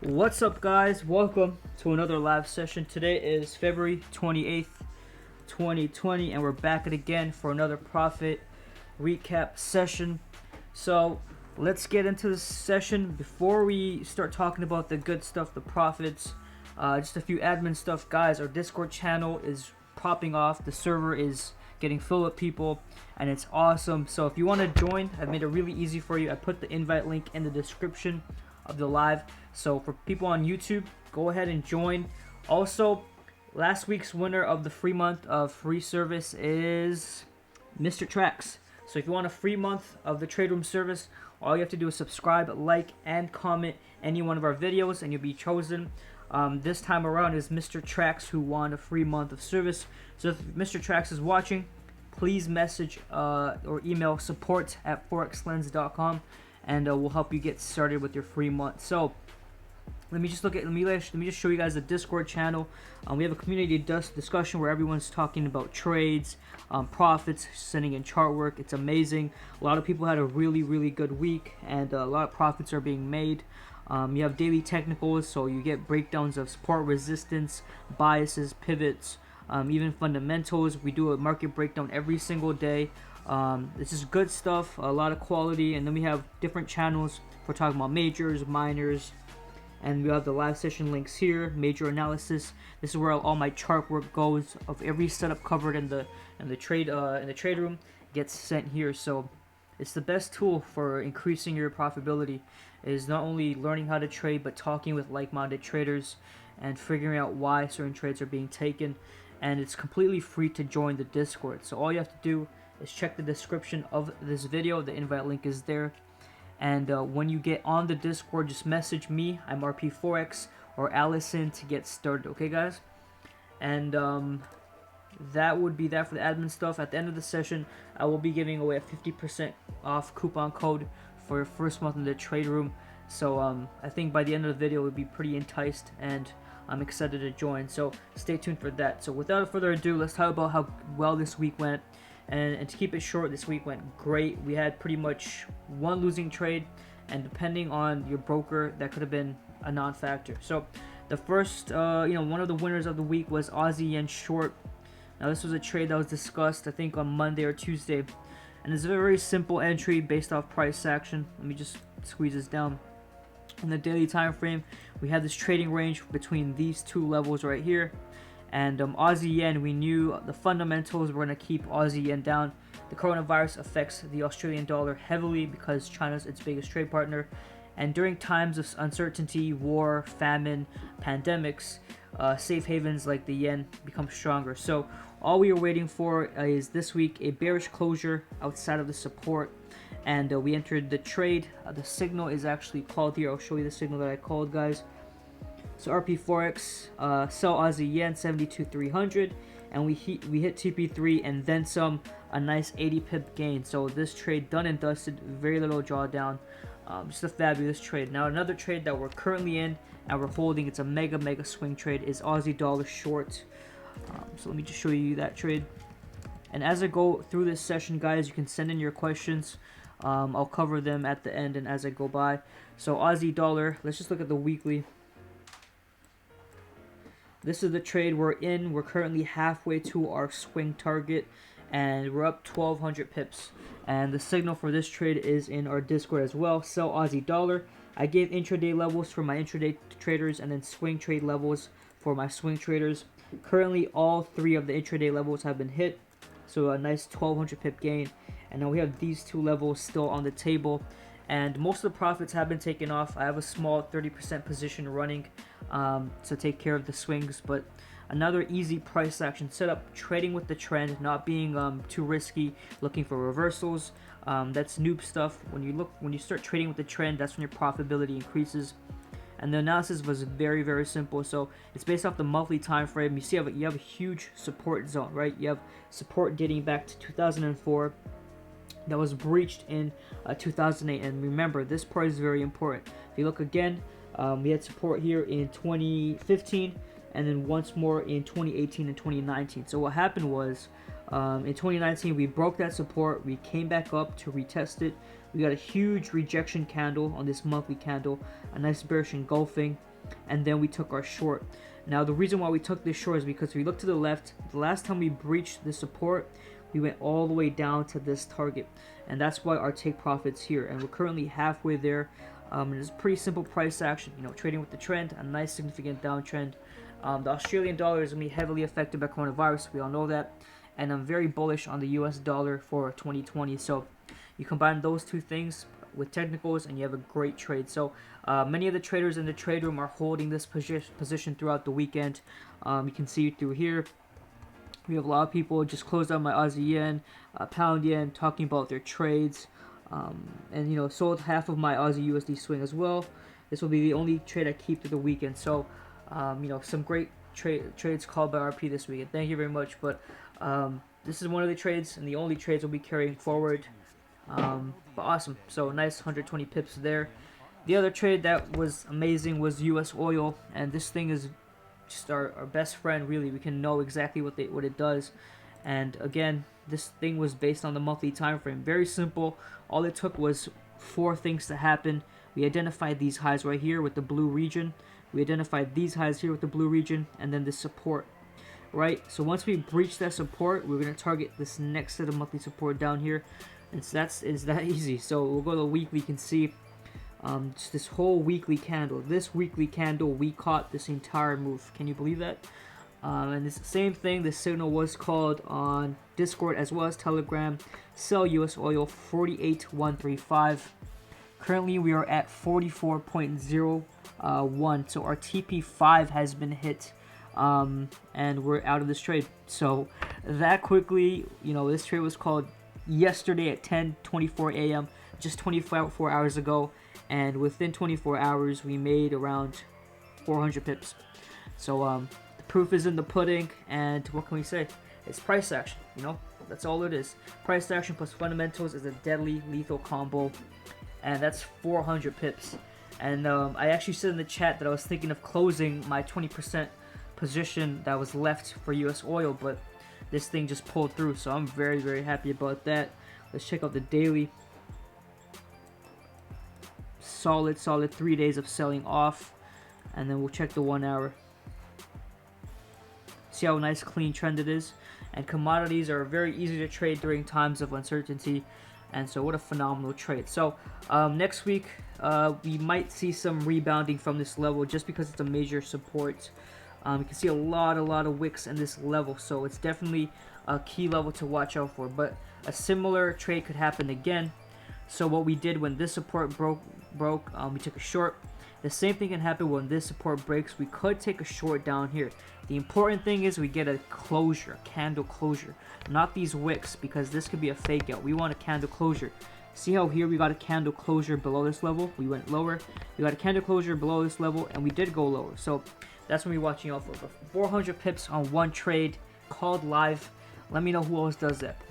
What's up, guys? Welcome to another live session. Today is February 28th, 2020, and we're back at again for another profit recap session. So let's get into this session. Before we start talking about the good stuff, the profits, just a few admin stuff, guys. Our Discord channel is popping off. The server is getting filled with people, and it's awesome. So if you want to join, I've made it really easy for you. I put the invite link in the description of the live. So for people on YouTube, go ahead and join. Also, last week's winner of the free month of free service is Mr. Trax. So if you want a free month of the trade room service, all you have to do is subscribe, like, and comment any one of our videos, and you'll be chosen. This time around is Mr. Trax, who won a free month of service. So if Mr. Trax is watching, please message or email support@forexlens.com, and we'll help you get started with your free month. So let me just show you guys the Discord channel. We have a community discussion where everyone's talking about trades, profits, sending in chart work. It's amazing. A lot of people had a really good week, and a lot of profits are being made. You have daily technicals, so you get breakdowns of support, resistance, biases, pivots, even fundamentals. We do a market breakdown every single day. This is good stuff, a lot of quality. And then we have different channels for talking about majors, minors, and we have the live session links here. Major analysis. This is where all my chart work goes of every setup covered in the trade room gets sent here. So it's the best tool for increasing your profitability. Is not only learning how to trade, but talking with like-minded traders and figuring out why certain trades are being taken. And it's completely free to join the Discord. So all you have to do is check the description of this video. The invite link is there. And when you get on the Discord, just message me. I'm RP Forex or Allison to get started. Okay, guys? And that would be that for the admin stuff. At the end of the session, I will be giving away a 50% off coupon code for your first month in the trade room. So I think by the end of the video, we'll be pretty enticed, and I'm excited to join. So stay tuned for that. So without further ado, let's talk about how well this week went. And to keep it short, this week went great. We had pretty much one losing trade, and depending on your broker, that could have been a non-factor. So the first, one of the winners of the week was Aussie Yen short. Now this was a trade that was discussed, I think, on Monday or Tuesday, and it's a very simple entry based off price action. Let me just squeeze this down. In the daily time frame, we had this trading range between these two levels right here. And Aussie Yen, we knew the fundamentals were going to keep Aussie Yen down. The coronavirus affects the Australian dollar heavily because China's its biggest trade partner. And during times of uncertainty, war, famine, pandemics, safe havens like the yen become stronger. So all we are waiting for is this week a bearish closure outside of the support. And we entered the trade. The signal is actually called here. I'll show you the signal that I called, guys. So RP Forex, sell Aussie Yen 72,300, and we hit TP3 and then some, a nice 80 pip gain. So this trade done and dusted, very little drawdown, just a fabulous trade. Now another trade that we're currently in and we're holding, it's a mega swing trade, is Aussie dollar short. So let me just show you that trade. And as I go through this session, guys, you can send in your questions. I'll cover them at the end and as I go by. So Aussie dollar, let's just look at the weekly. This is the trade we're in. We're currently halfway to our swing target, and we're up 1,200 pips. And the signal for this trade is in our Discord as well. Sell Aussie dollar. I gave intraday levels for my intraday traders and then swing trade levels for my swing traders. Currently, all three of the intraday levels have been hit, so a nice 1,200 pip gain. And now we have these two levels still on the table. And most of the profits have been taken off. I have a small 30% position running to take care of the swings, but another easy price action setup, trading with the trend, not being too risky, looking for reversals. That's noob stuff. When you start trading with the trend, that's when your profitability increases. And the analysis was very simple. So it's based off the monthly time frame. You see, you have a huge support zone, right? You have support dating back to 2004. That was breached in 2008, and remember, this part is very important. If you look again, we had support here in 2015, and then once more in 2018 and 2019. So what happened was, in 2019, we broke that support. We came back up to retest it. We got a huge rejection candle on this monthly candle, a nice bearish engulfing, and then we took our short. Now the reason why we took this short is because if we look to the left, the last time we breached the support, we went all the way down to this target, and that's why our take profits here, and we're currently halfway there. It's pretty simple price action, trading with the trend, a nice significant downtrend. The Australian dollar is going to be heavily affected by coronavirus, we all know that, and I'm very bullish on the US dollar for 2020. So you combine those two things with technicals and you have a great trade. So many of the traders in the trade room are holding this position throughout the weekend. You can see through here we have a lot of people just closed out my Aussie yen, pound yen, talking about their trades, and sold half of my Aussie USD swing as well. This will be the only trade I keep through the weekend. So some great trades called by RP this weekend. Thank you very much. But this is one of the trades, and the only trades we'll be carrying forward. But awesome. So nice 120 pips there. The other trade that was amazing was US oil, and this thing is just our best friend, really. We can know exactly what it does. And again, this thing was based on the monthly time frame. Very simple. All it took was 4 things to happen. We identified these highs right here with the blue region. We identified these highs here with the blue region, and then the support, right? So once we breach that support, we're going to target this next set of monthly support down here. And so it's that easy. So we'll go to the weekly. You can see just this whole weekly candle. This weekly candle, we caught this entire move. Can you believe that? And it's the same thing. The signal was called on Discord as well as Telegram. Sell US oil 48,135. Currently, we are at 44.01. So our TP5 has been hit, and we're out of this trade. So that quickly, this trade was called yesterday at 10:24 a.m. just 24 hours ago, and within 24 hours we made around 400 pips. So the proof is in the pudding, and what can we say? It's price action. That's all it is. Price action plus fundamentals is a deadly lethal combo, and that's 400 pips. And I actually said in the chat that I was thinking of closing my 20% position that was left for US oil, but this thing just pulled through, so I'm very, very happy about that. Let's check out the daily. Solid 3 days of selling off, and then we'll check the 1 hour. See how nice clean trend it is. And commodities are very easy to trade during times of uncertainty, and so what a phenomenal trade. So next week we might see some rebounding from this level just because it's a major support. You can see a lot of wicks in this level, so it's definitely a key level to watch out for. But a similar trade could happen again. So what we did when this support broke, we took a short. The same thing can happen when this support breaks. We could take a short down here. The important thing is we get a closure, candle closure, not these wicks, because this could be a fake out. We want a candle closure. See how here we got a candle closure below this level? We went lower. We got a candle closure below this level, and we did go lower. So that's what we're watching out for. But 400 pips on one trade called live. Let me know who else does that.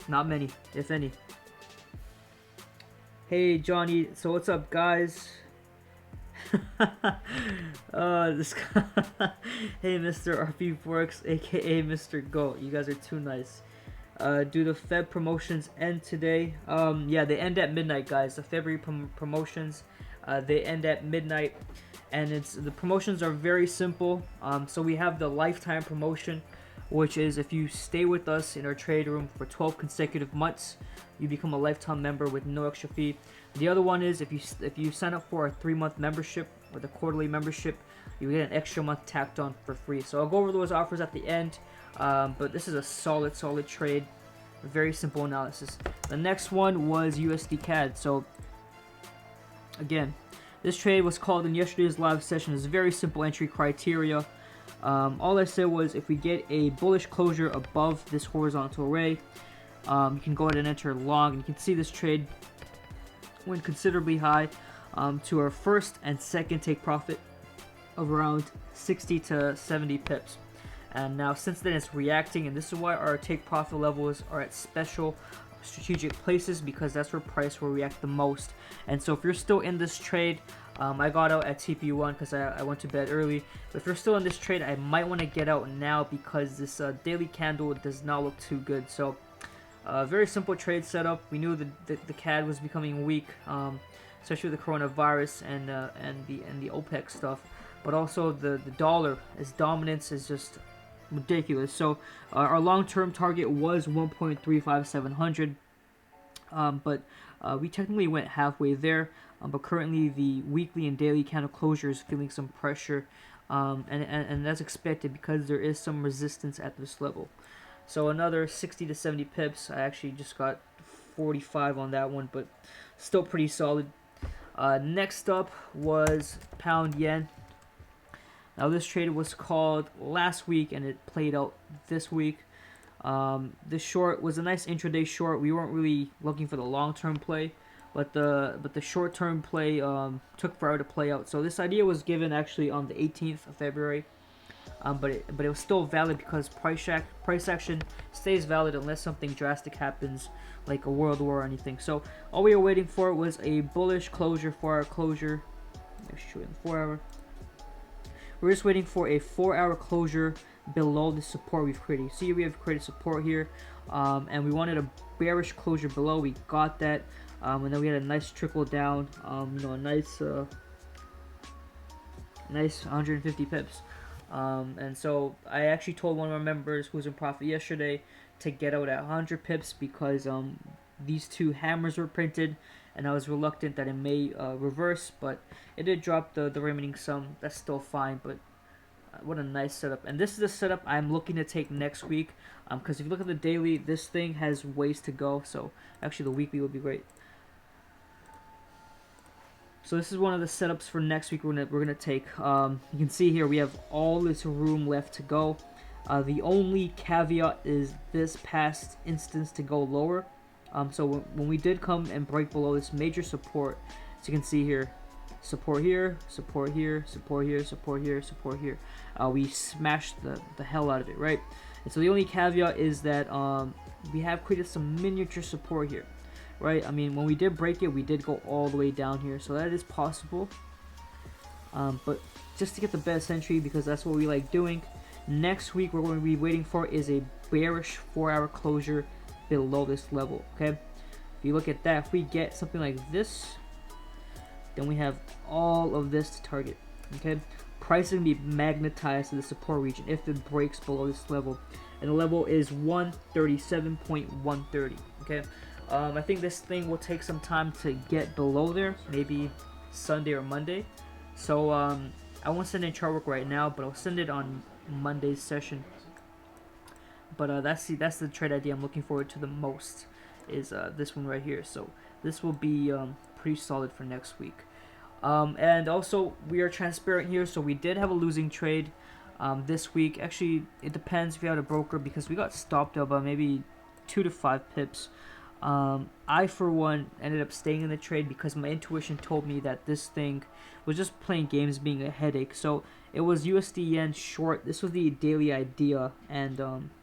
Not many, if any. Hey Johnny, so what's up, guys? This guy. Hey Mr. RP Forex, aka Mr. Go. You guys are too nice. Do the Feb promotions end today? Yeah, they end at midnight, guys. The February promotions, they end at midnight, and the promotions are very simple. So we have the lifetime promotion, which is if you stay with us in our trade room for 12 consecutive months, you become a lifetime member with no extra fee. The other one is if you sign up for a 3-month membership or the quarterly membership, you get an extra month tacked on for free. So I'll go over those offers at the end. But this is a solid trade. Very simple analysis. The next one was USD CAD. So again, this trade was called in yesterday's live session. It's very simple entry criteria. All I said was if we get a bullish closure above this horizontal array, you can go ahead and enter long. And you can see this trade went considerably high to our first and second take profit of around 60 to 70 pips. And now since then it's reacting, and this is why our take profit levels are at special strategic places, because that's where price will react the most. And so if you're still in this trade, I got out at TP1 because I went to bed early. But if you're still in this trade, I might want to get out now because this daily candle does not look too good. So very simple trade setup. We knew the CAD was becoming weak, especially with the coronavirus and the OPEC stuff. but also the dollar, its dominance is just ridiculous. So our long-term target was 1.35700, but we technically went halfway there. But currently the weekly and daily candle closure is feeling some pressure, and that's expected because there is some resistance at this level. So another 60 to 70 pips. I actually just got 45 on that one, but still pretty solid. Next up was pound yen. Now this trade was called last week and it played out this week. This short was a nice intraday short. We weren't really looking for the long-term play, but the short-term play took forever to play out. So this idea was given actually on the 18th of February, but it was still valid because price action stays valid unless something drastic happens, like a world war or anything. So all we were waiting for was a bullish closure, 4-hour closure. Let's show you the 4-hour. We're just waiting for a 4-hour closure below the support we've created. See, we have created support here, and we wanted a bearish closure below. We got that, and then we had a nice trickle down. A nice 150 pips. And so I actually told one of our members who was in profit yesterday to get out at 100 pips because these two hammers were printed, and I was reluctant that it may reverse, but it did drop the remaining sum. That's still fine, but what a nice setup. And this is the setup I'm looking to take next week, because if you look at the daily, this thing has ways to go. So actually the weekly would be great. So this is one of the setups for next week we're gonna take. You can see here we have all this room left to go. The only caveat is this past instance to go lower. So when we did come and break below this major support, as you can see here, support here, support here, support here, support here, support here, we smashed the hell out of it, right? And so the only caveat is that we have created some miniature support here, right? I mean, when we did break it, we did go all the way down here, so that is possible. But just to get the best entry, because that's what we like doing, next week what we're going to be waiting for is a bearish 4-hour closure below this level. Okay, if you look at that, if we get something like this, then we have all of this to target. Okay, price is going to be magnetized to the support region if it breaks below this level, and the level is 137.130. okay, I think this thing will take some time to get below there, maybe Sunday or Monday. So I won't send in chart work right now, but I'll send it on Monday's session. But that's the trade idea I'm looking forward to the most, is this one right here. So this will be pretty solid for next week. And also we are transparent here, so we did have a losing trade this week. Actually, it depends if you had a broker, because we got stopped up by maybe 2 to 5 pips. I, for one, ended up staying in the trade because my intuition told me that this thing was just playing games, being a headache. So it was USD yen short. This was the daily idea, and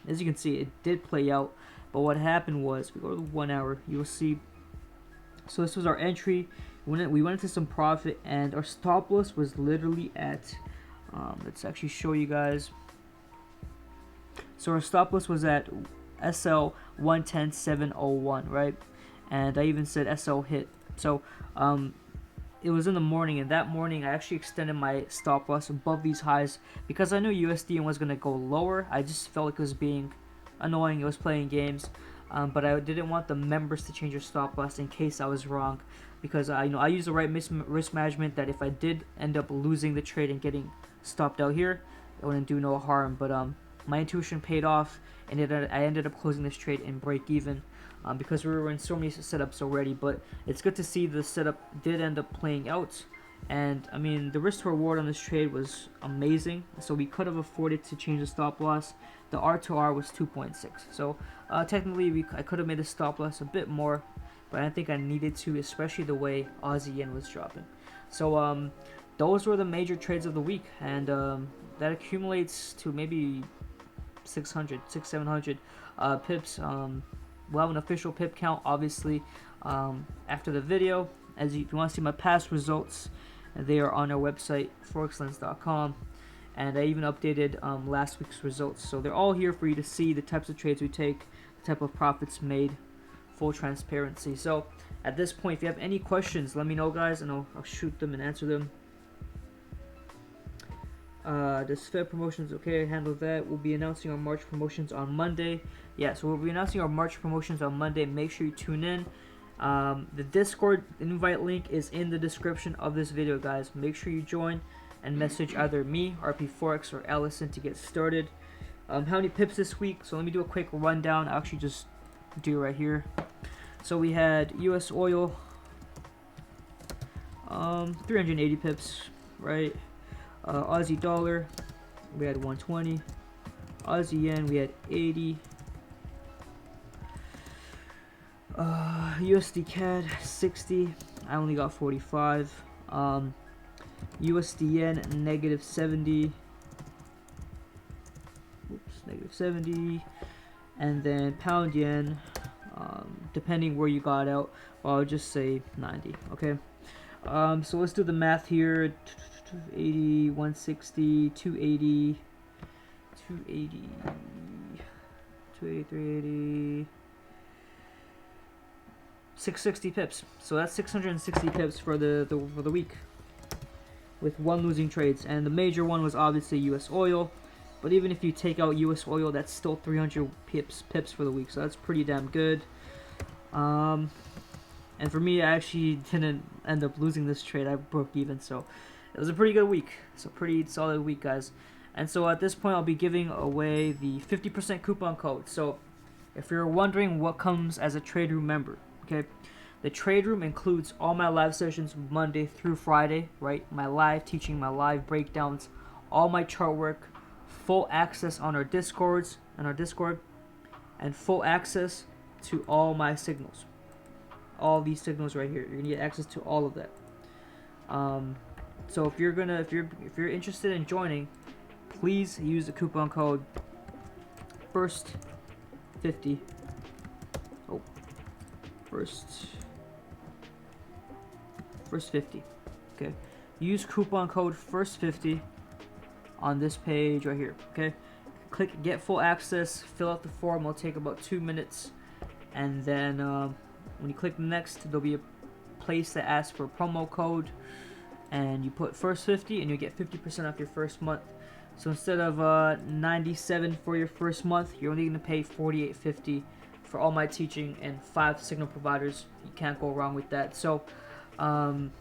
as you can see, it did play out. But what happened was, we go to the 1 hour, you'll see. So this was our entry. We went into some profit, and our stop loss was literally at, let's actually show you guys. So our stop loss was at SL 110.701, right? And I even said SL hit. So it was in the morning, and that morning I actually extended my stop loss above these highs because I knew USD was going to go lower. I just felt like it was being annoying. It was playing games, but I didn't want the members to change their stop loss in case I was wrong, because I use the right risk management, that if I did end up losing the trade and getting stopped out here, it wouldn't do no harm. But my intuition paid off, and I ended up closing this trade in break even, because we were in so many setups already. But it's good to see the setup did end up playing out, and I mean, the risk to reward on this trade was amazing. So we could have afforded to change the stop loss. The R to R was 2.6, so technically I could have made the stop loss a bit more, but I think I needed to, especially the way Aussie yen was dropping. So those were the major trades of the week, and that accumulates to maybe 700 pips. We'll have an official pip count, obviously, after the video. If you want to see my past results, they are on our website, forexlens.com, and I even updated last week's results. So they're all here for you to see the types of trades we take, the type of profits made, full transparency. So at this point, if you have any questions, let me know, guys, and I'll shoot them and answer them. This Fed promotions, okay, handle that. We'll be announcing our March promotions on Monday. Yeah, so we'll be announcing our March promotions on Monday. Make sure you tune in. The Discord invite link is in the description of this video, guys. Make sure you join and message either me, RP Forex, or Allison to get started. How many pips this week? So let me do a quick rundown. I'll actually just do it right here. So we had US oil, 380 pips, right? Aussie dollar, we had 120. Aussie yen, we had 80. USD CAD, 60. I only got 45. USD yen, negative 70. Oops, negative 70. And then pound yen, depending where you got out, I'll just say 90. Okay. So let's do the math here. 80, 160, 280, 280, 280, 380, 660 pips. So that's 660 pips for the week, with one losing trades, and the major one was obviously US oil. But even if you take out US oil, that's still 300 pips for the week. So that's pretty damn good. And for me, I actually didn't end up losing this trade. I broke even, so it was a pretty good week. It's a pretty solid week, guys. And so at this point, I'll be giving away the 50% coupon code. So if you're wondering what comes as a trade room member, okay, the trade room includes all my live sessions Monday through Friday, right? My live teaching, my live breakdowns, all my chart work, full access on our Discord, and full access to all my signals. All these signals right here, you're gonna get access to all of that. So if you're interested in joining, please use the coupon code FIRST50. Oh, first50. Okay, use coupon code FIRST50 on this page right here. Okay, click get full access, fill out the form. It'll take about 2 minutes, and then when you click next, there'll be a place that asks for a promo code, and you put FIRST50 and you get 50% off your first month. So instead of $97 for your first month, you're only going to pay $48.50 for all my teaching and 5 signal providers. You can't go wrong with that. So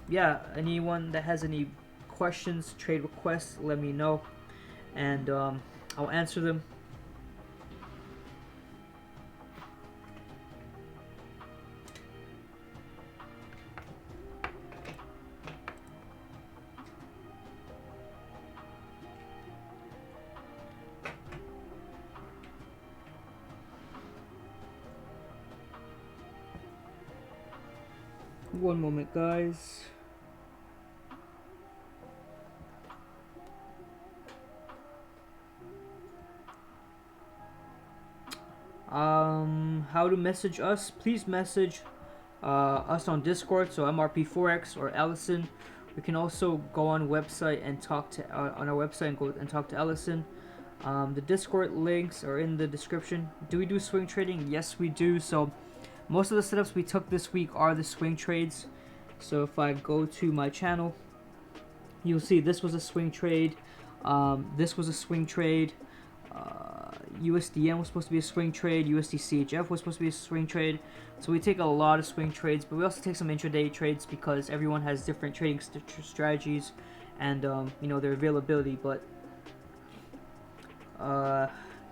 yeah, anyone that has any questions, trade requests, let me know, and I'll answer them. One moment, guys. How to message us? Please message us on Discord. So MRP Forex or Allison. We can also go on website and talk to on our website and go and talk to Allison. The Discord links are in the description. Do we do swing trading? Yes, we do. So most of the setups we took this week are the swing trades. So if I go to my channel, you'll see this was a swing trade. This was a swing trade. USDN was supposed to be a swing trade. USD CHF was supposed to be a swing trade. So we take a lot of swing trades, but we also take some intraday trades because everyone has different trading strategies and you know, their availability. But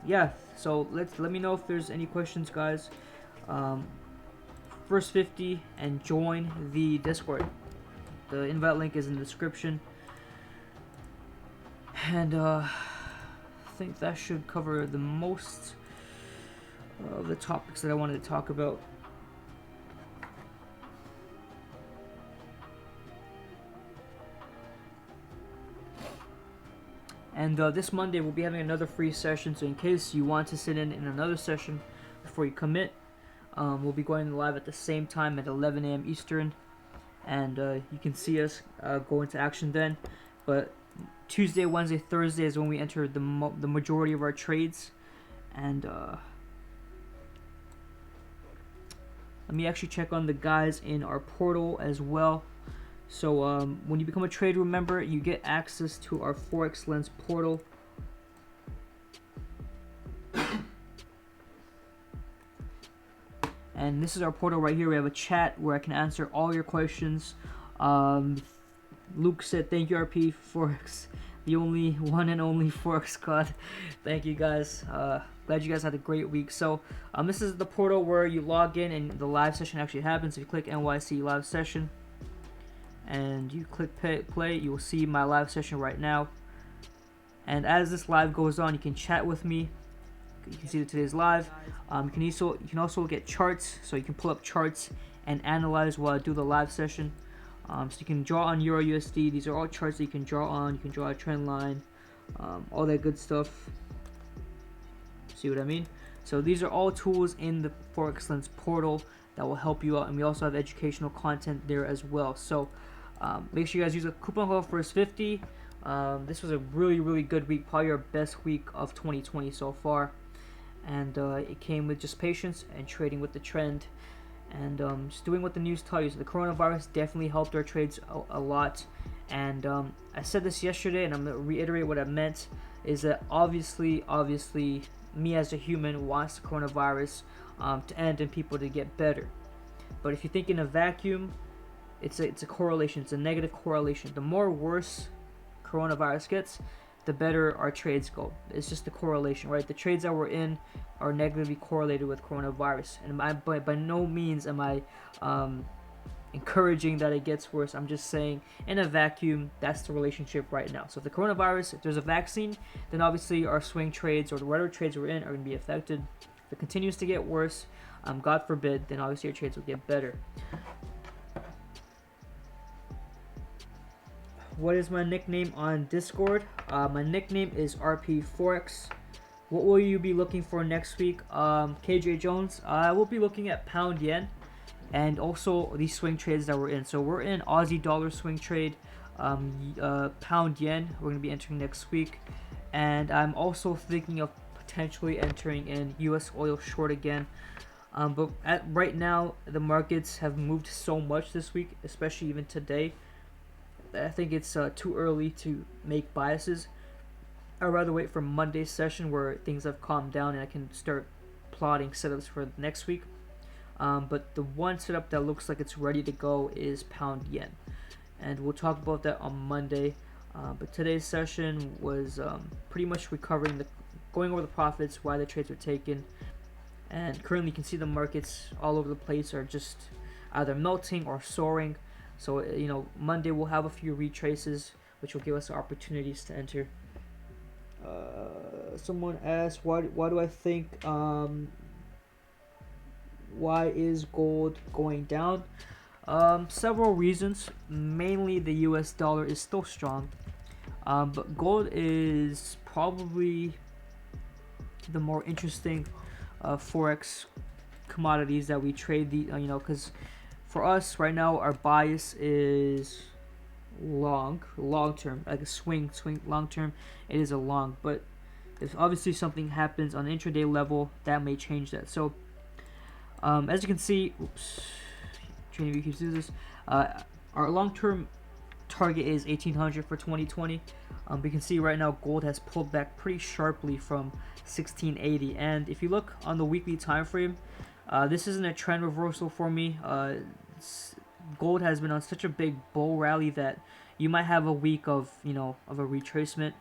yeah, so let me know if there's any questions, guys. First50 and join the Discord. The invite link is in the description. And I think that should cover the most of the topics that I wanted to talk about. And this Monday we'll be having another free session, so in case you want to sit in another session before you commit, we'll be going live at the same time at 11 a.m. Eastern, and you can see us go into action then. But Tuesday, Wednesday, Thursday is when we enter the majority of our trades. And let me actually check on the guys in our portal as well, So when you become a trade room member, you get access to our Forex Lens portal. And this is our portal right here. We have a chat where I can answer all your questions. Luke said, thank you, RP Forex, the only one and only Forex god. Thank you, guys. Glad you guys had a great week. So this is the portal where you log in and the live session actually happens. If you click NYC live session and you click play, you will see my live session right now. And as this live goes on, you can chat with me. You can see that today's live. You can also look at charts, so you can pull up charts and analyze while I do the live session. So you can draw on Euro USD. These are all charts that you can draw on. You can draw a trend line, all that good stuff. See what I mean? So these are all tools in the Forex Lens portal that will help you out, and we also have educational content there as well. So make sure you guys use a coupon code FIRST50. This was a really good week, probably our best week of 2020 so far. And it came with just patience and trading with the trend, and just doing what the news tells you. So the coronavirus definitely helped our trades a lot. And I said this yesterday, and I'm going to reiterate what I meant, is that obviously me as a human wants the coronavirus to end and people to get better. But if you think in a vacuum, it's a correlation. It's a negative correlation. The more worse coronavirus gets, the better our trades go. It's just the correlation, right? The trades that we're in are negatively correlated with coronavirus, and by no means am I encouraging that it gets worse. I'm just saying, in a vacuum, that's the relationship right now. So if the coronavirus, if there's a vaccine, then obviously our swing trades or the whatever trades we're in are going to be affected. If it continues to get worse, God forbid, then obviously our trades will get better. What is my nickname on Discord? My nickname is RP Forex. What will you be looking for next week? KJ Jones. I will be looking at pound yen and also these swing trades that we're in. So we're in Aussie dollar swing trade, pound yen. We're going to be entering next week. And I'm also thinking of potentially entering in US oil short again. But right now, the markets have moved so much this week, especially even today. I think it's too early to make biases. I'd rather wait for Monday's session where things have calmed down and I can start plotting setups for next week. But the one setup that looks like it's ready to go is pound yen, and we'll talk about that on Monday. But today's session was pretty much going over the profits, why the trades were taken, and currently you can see the markets all over the place are just either melting or soaring. So, Monday we'll have a few retraces, which will give us opportunities to enter. Someone asked, why do I think, why is gold going down? Several reasons. Mainly the US dollar is still strong. But gold is probably the more interesting Forex commodities that we trade, because for us right now, our bias is long term, like a swing long term. It is a long, but if obviously something happens on the intraday level, that may change that. So as you can see, TradingView keeps doing this. Our long term target is 1800 for 2020. We can see right now gold has pulled back pretty sharply from 1680, and if you look on the weekly time frame, this isn't a trend reversal for me. Gold has been on such a big bull rally that you might have a week of a retracement.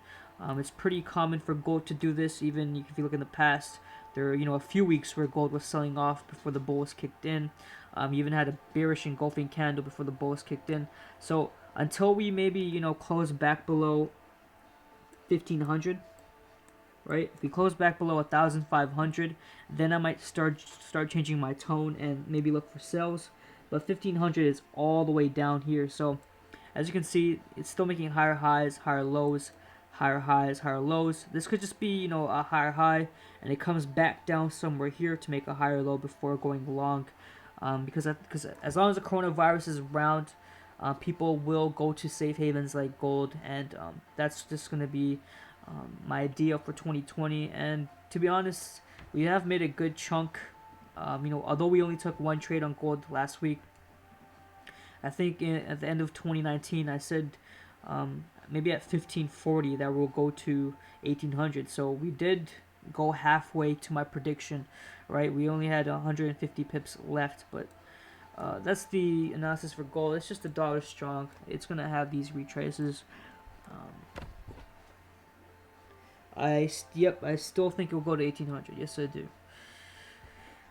It's pretty common for gold to do this. Even if you look in the past, there are a few weeks where gold was selling off before the bulls kicked in. You even had a bearish engulfing candle before the bulls kicked in. So until we maybe close back below 1500, right? If we close back below 1500, then I might start changing my tone and maybe look for sales. But 1500 is all the way down here. So as you can see, it's still making higher highs, higher lows, higher highs, higher lows. This could just be a higher high, and it comes back down somewhere here to make a higher low before going long. Because as long as the coronavirus is around, people will go to safe havens like gold, and that's just going to be my idea for 2020. And to be honest, we have made a good chunk. Although we only took one trade on gold last week, I think at the end of 2019, I said maybe at 1540 that we'll go to 1800. So we did go halfway to my prediction, right? We only had 150 pips left, but that's the analysis for gold. It's just $1 strong. It's gonna have these retraces. Um, I still think it will go to 1800. Yes, I do.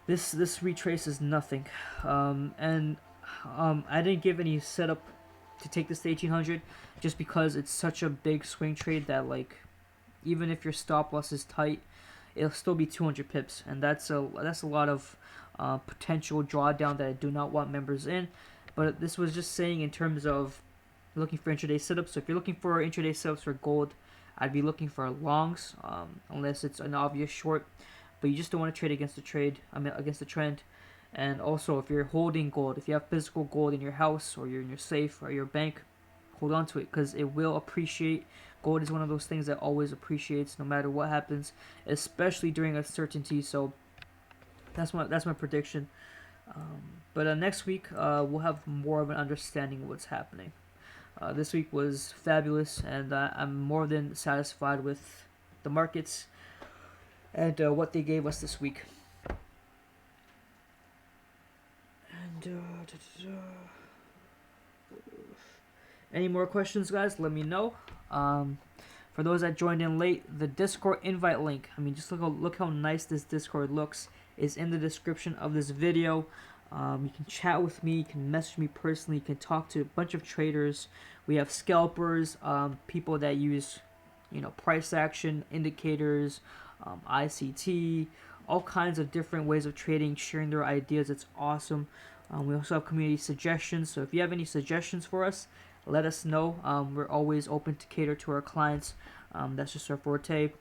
This retrace is nothing, and I didn't give any setup to take this to 1800 just because it's such a big swing trade that, like, even if your stop loss is tight, it'll still be 200 pips, and that's a lot of potential drawdown that I do not want members in. But this was just saying in terms of looking for intraday setups. So if you're looking for intraday setups for gold, I'd be looking for longs, unless it's an obvious short. But you just don't want to trade against the trade. I mean, against the trend. And also, if you're holding gold, if you have physical gold in your house or you're in your safe or your bank, hold on to it because it will appreciate. Gold is one of those things that always appreciates no matter what happens, especially during uncertainty. So that's my prediction. But next week we'll have more of an understanding of what's happening. This week was fabulous, and I'm more than satisfied with the markets and what they gave us this week. And any more questions, guys? Let me know. For those that joined in late, the Discord invite link. I mean, just look how nice this Discord looks. Is in the description of this video. You can chat with me. You can message me personally. You can talk to a bunch of traders. We have scalpers, people that use, price action indicators, ICT, all kinds of different ways of trading, sharing their ideas. It's awesome. We also have community suggestions. So if you have any suggestions for us, let us know. We're always open to cater to our clients. That's just our forte.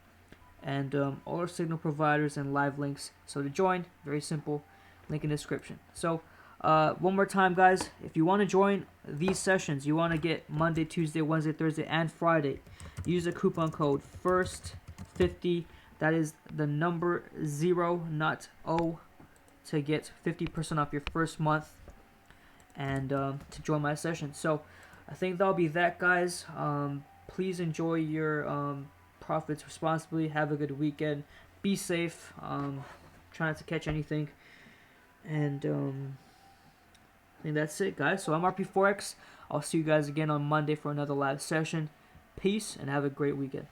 And all our signal providers and live links. So to join, very simple, link in the description. So one more time, guys, if you want to join these sessions, you want to get Monday, Tuesday, Wednesday, Thursday, and Friday, use the coupon code FIRST50. That is the number 0, not O, to get 50% off your first month and to join my session. So I think that'll be that, guys. Please enjoy your profits responsibly. Have a good weekend. Be safe. Try not to catch anything. And I think that's it, guys. So I'm RP Forex. I'll see you guys again on Monday for another live session. Peace and have a great weekend.